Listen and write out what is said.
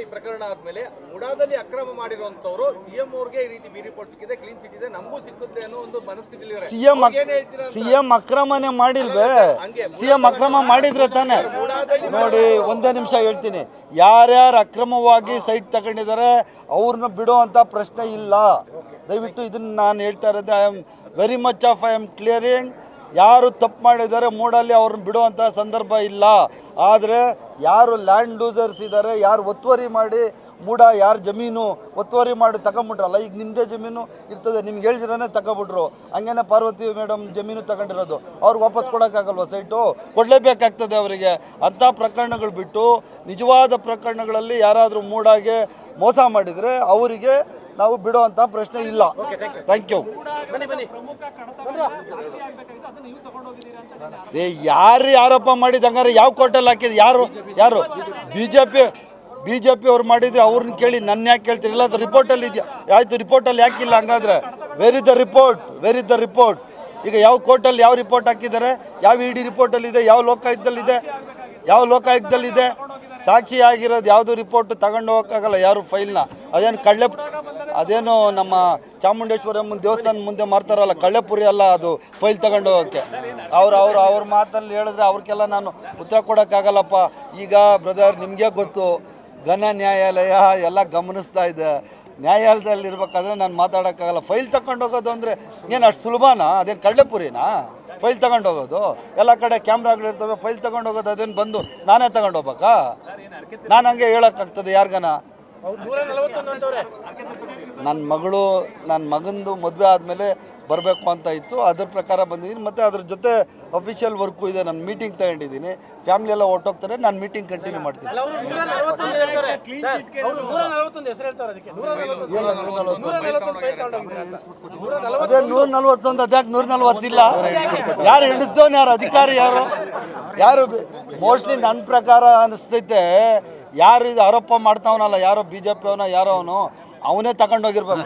ಈ ಪ್ರಕರಣ ಆದ್ಮೇಲೆ ಮುಡಾದಲ್ಲಿ ಅಕ್ರಮ ಮಾಡಿರುವಂತವ್ರು ಸಿಎಂ ಅವ್ರಿಗೆ ಈ ರೀತಿ ಬಿ ರಿಪೋರ್ಟ್ ಸಿಕ್ಕಿದೆ, ಕ್ಲೀನ್ ಚಿಟ್ ಇದೆ, ನಮಗೂ ಸಿಕ್ಕುತ್ತೆ ಅನ್ನೋ ಒಂದು ಮನಸ್ಥಿತಿಯಲ್ಲಿ ಸಿಎಂ ಅಕ್ರಮನೇ ಮಾಡಿಲ್ವೇ? ಸಿಎಂ ಅಕ್ರಮ ಮಾಡಿದ್ರೆ ತಾನೆ. ನೋಡಿ, ಒಂದೇ ನಿಮಿಷ ಹೇಳ್ತೀನಿ. ಯಾರ್ಯಾರು ಅಕ್ರಮವಾಗಿ ಸೈಟ್ ತಗೊಂಡಿದ್ದಾರೆ ಅವ್ರನ್ನ ಬಿಡೋ ಅಂತ ಪ್ರಶ್ನೆ ಇಲ್ಲ. ದಯವಿಟ್ಟು ಇದನ್ನ ನಾನು ಹೇಳ್ತಾ ಇರೋದು, I am very much of I am clearing. ಯಾರು ತಪ್ಪು ಮಾಡಿದ್ದಾರೆ ಮೂಡಲ್ಲಿ ಅವ್ರನ್ನ ಬಿಡುವಂಥ ಸಂದರ್ಭ ಇಲ್ಲ. ಆದರೆ ಯಾರು ಲ್ಯಾಂಡ್ ಲೂಸರ್ಸ್ ಇದ್ದಾರೆ, ಯಾರು ಒತ್ತುವರಿ ಮಾಡಿ ಮೂಡ ಯಾರು ಜಮೀನು ಒತ್ತುವರಿ ಮಾಡಿ ತಗೊಂಬಿಟ್ರಲ್ಲ, ಈಗ ನಿಮ್ಮದೇ ಜಮೀನು ಇರ್ತದೆ, ನಿಮ್ಗೆ ಹೇಳಿದ್ರೇ ತಗೊಬಿಟ್ರು. ಹಂಗೇನೆ ಪಾರ್ವತಿ ಮೇಡಮ್ ಜಮೀನು ತಗೊಂಡಿರೋದು, ಅವ್ರಿಗೆ ವಾಪಸ್ ಕೊಡೋಕ್ಕಾಗಲ್ವ ಸೈಟು? ಕೊಡಲೇಬೇಕಾಗ್ತದೆ ಅವರಿಗೆ. ಅಂಥ ಪ್ರಕರಣಗಳು ಬಿಟ್ಟು ನಿಜವಾದ ಪ್ರಕರಣಗಳಲ್ಲಿ ಯಾರಾದರೂ ಮೂಡಾಗೆ ಮೋಸ ಮಾಡಿದರೆ ಅವರಿಗೆ ನಾವು ಬಿಡುವಂಥ ಪ್ರಶ್ನೆ ಇಲ್ಲ. Thank you. ಯಾರು ಆರೋಪ ಮಾಡಿದ ಹಂಗಾರೆ ಯಾವ ಕೋರ್ಟಲ್ಲಿ ಹಾಕಿದ್ರು? ಯಾರು ಬಿ ಜೆ ಪಿ ಅವ್ರು ಮಾಡಿದ್ರೆ ಅವ್ರನ್ನ ಕೇಳಿ, ನನ್ನ ಯಾಕೆ ಕೇಳ್ತೀರಿ? ಇಲ್ಲ ಅದು ರಿಪೋರ್ಟಲ್ಲಿ ಇದೆಯಾ? ಆಯಿತು, ರಿಪೋರ್ಟಲ್ಲಿ ಯಾಕಿಲ್ಲ ಹಂಗಾದ್ರೆ? Where is the report? ಈಗ ಯಾವ ಕೋರ್ಟಲ್ಲಿ ಯಾವ ರಿಪೋರ್ಟ್ ಹಾಕಿದ್ದಾರೆ? ಯಾವ ಇ ಡಿ ರಿಪೋರ್ಟಲ್ಲಿದೆ? ಯಾವ ಲೋಕಾಯುಕ್ತದಲ್ಲಿದೆ? ಸಾಕ್ಷಿ ಆಗಿರೋದು ಯಾವುದು ರಿಪೋರ್ಟ್ ತಗೊಂಡು ಹೋಗೋಕ್ಕಾಗಲ್ಲ ಯಾರು ಫೈಲ್ನ. ಅದೇನು ನಮ್ಮ ಚಾಮುಂಡೇಶ್ವರಮ್ಮನ ದೇವಸ್ಥಾನ ಮುಂದೆ ಮಾಡ್ತಾರಲ್ಲ, ಕಳ್ಳೆಪುರಿ ಅಲ್ಲ ಅದು ಫೈಲ್ ತಗೊಂಡು ಹೋಗೋಕ್ಕೆ. ಅವ್ರ ಮಾತಲ್ಲಿ ಹೇಳಿದ್ರೆ ಅವ್ರಿಗೆಲ್ಲ ನಾನು ಉತ್ತರ ಕೊಡೋಕ್ಕಾಗಲ್ಲಪ್ಪ. ಈಗ ಬ್ರದರ್, ನಿಮಗೆ ಗೊತ್ತು, ಘನ ನ್ಯಾಯಾಲಯ ಎಲ್ಲ ಗಮನಿಸ್ತಾ ಇದೆ. ನ್ಯಾಯಾಲಯದಲ್ಲಿ ಇರ್ಬೇಕಾದ್ರೆ ನಾನು ಮಾತಾಡೋಕ್ಕಾಗಲ್ಲ. ಫೈಲ್ ತಗೊಂಡು ಹೋಗೋದು ಅಂದರೆ ಏನು ಅಷ್ಟು ಸುಲಭನಾ? ಅದೇನು ಕಳ್ಳೆಪುರಿನಾ ಫೈಲ್ ತಗೊಂಡು ಹೋಗೋದು? ಎಲ್ಲ ಕಡೆ ಕ್ಯಾಮ್ರಾಗಳಿರ್ತವೆ, ಫೈಲ್ ತಗೊಂಡು ಹೋಗೋದು ಅದೇನು ಬಂದು ನಾನೇ ತಗೊಂಡು ಹೋಗ್ಬೇಕಾ? ನಾನು ಹಂಗೆ ಹೇಳೋಕ್ಕಾಗ್ತದೆ ಯಾರಿಗಾನ? ನನ್ನ ಮಗಂದು ಮದುವೆ ಆದಮೇಲೆ ಬರಬೇಕು ಅಂತ ಇತ್ತು, ಅದ್ರ ಪ್ರಕಾರ ಬಂದಿದ್ದೀನಿ. ಮತ್ತು ಅದ್ರ ಜೊತೆ ಅಫಿಷಿಯಲ್ ವರ್ಕು ಇದೆ. ನಾನು ಮೀಟಿಂಗ್ ತಗೊಂಡಿದ್ದೀನಿ, ಫ್ಯಾಮಿಲಿ ಎಲ್ಲ ಹೊರಟೋಗ್ತಾರೆ, ನಾನು ಮೀಟಿಂಗ್ ಕಂಟಿನ್ಯೂ ಮಾಡ್ತೀನಿ. ಅದೇ 141, ಅದ್ಯಾಕೆ 140 ಇಲ್ಲ? ಯಾರು ಹಿಡಿಸ್ದವನು? ಯಾರು ಅಧಿಕಾರಿ? ಯಾರು ಮೋಸ್ಟ್ಲಿ ನನ್ನ ಪ್ರಕಾರ ಅನಿಸ್ತೈತೆ, ಯಾರು ಇದು ಆರೋಪ ಮಾಡ್ತಾವನಲ್ಲ, ಯಾರೋ ಬಿ ಜೆ ಪಿ ಅವನ ಯಾರೋ ಅವನೇ ತಗೊಂಡೋಗಿರ್ಬೇಕು.